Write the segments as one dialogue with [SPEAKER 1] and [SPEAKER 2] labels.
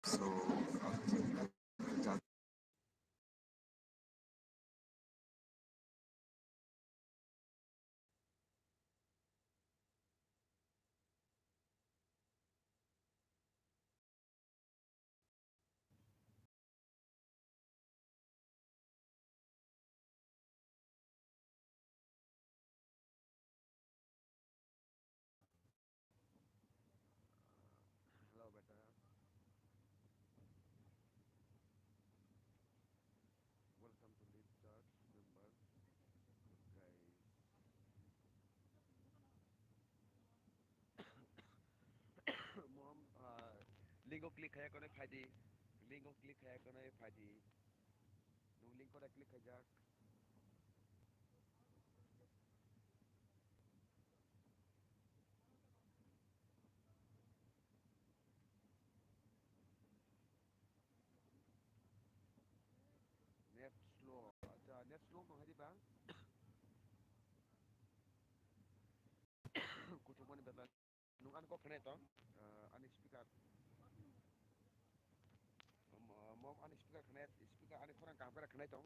[SPEAKER 1] So that
[SPEAKER 2] Hello, beta. Welcome to Lead Talks, member. Guys, mom, link ko click kaya ko na pwede. Link ko click kaya ko na pwede. Nung link ko na click kaya net slow. Net slow mo hadi ba? Kuto mo ni beta. Nung ano ko kena ito? Ani speaker. Mom ani speaker kena. Speaker ani kurang kamera kena ito.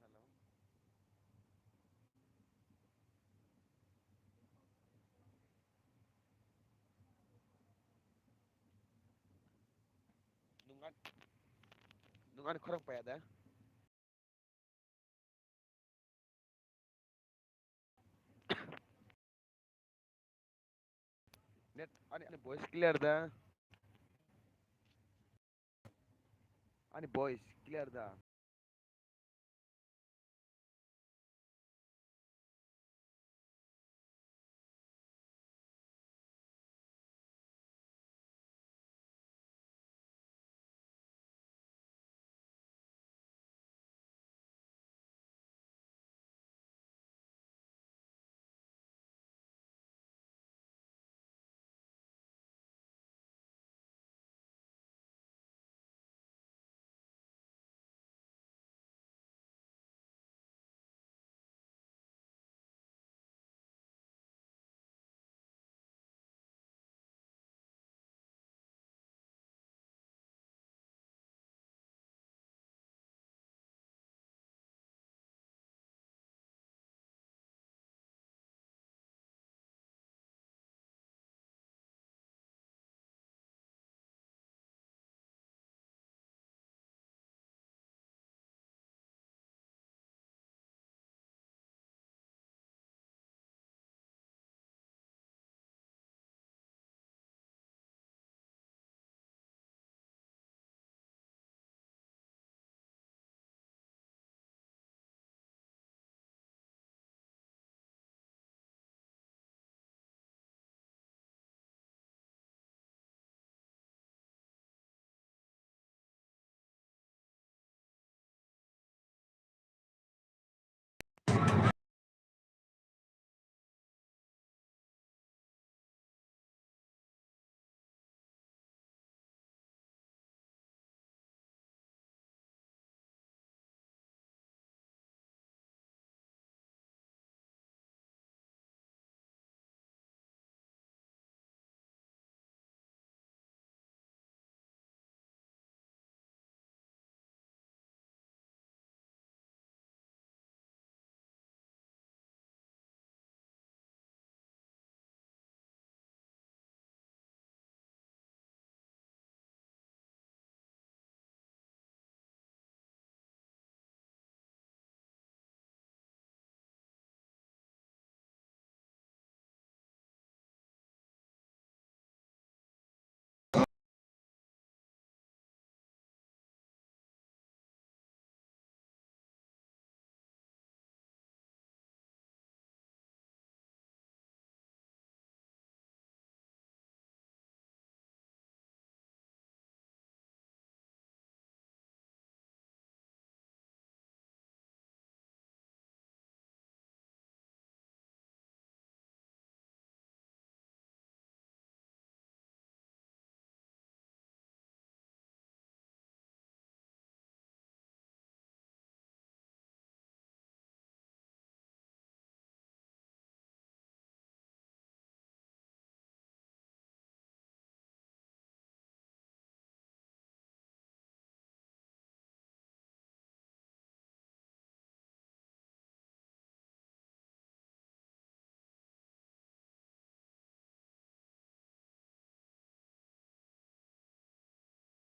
[SPEAKER 2] Hello. Nung ano kurang pa yada? Net ani voice clear da. Ani voice clear da.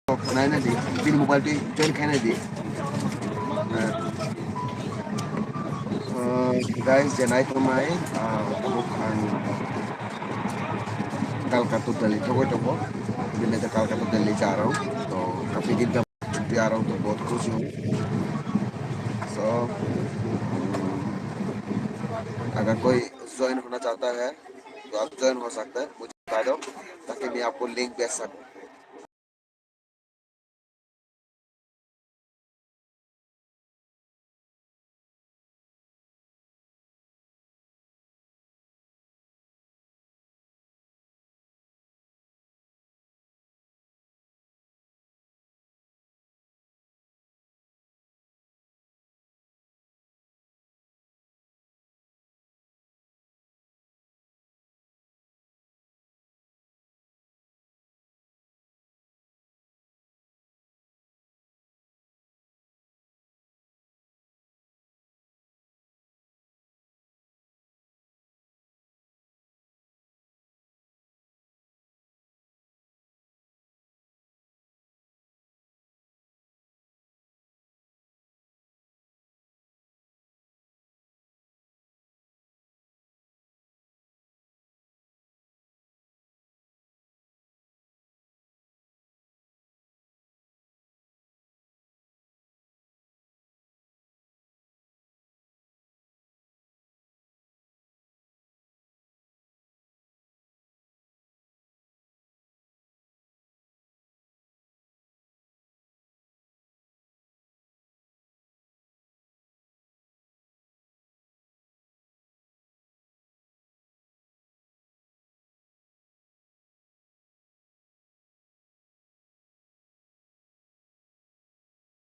[SPEAKER 1] नहीं ना दी फिर mobile पे join खाने दी guys janai to mai bukan Calcutta Delhi तो कोई तो वो मैं तो Calcutta दिल्ली जा रहा हूँ तो काफी दिन का छुट्टी आ रहा हूँ तो बहुत खुश हूँ सो अगर कोई ज्वाइन होना चाहता है तो आप ज्वाइन हो सकते हैं मुझे बता दो ताकि मैं आपको लिंक भेज सकूँ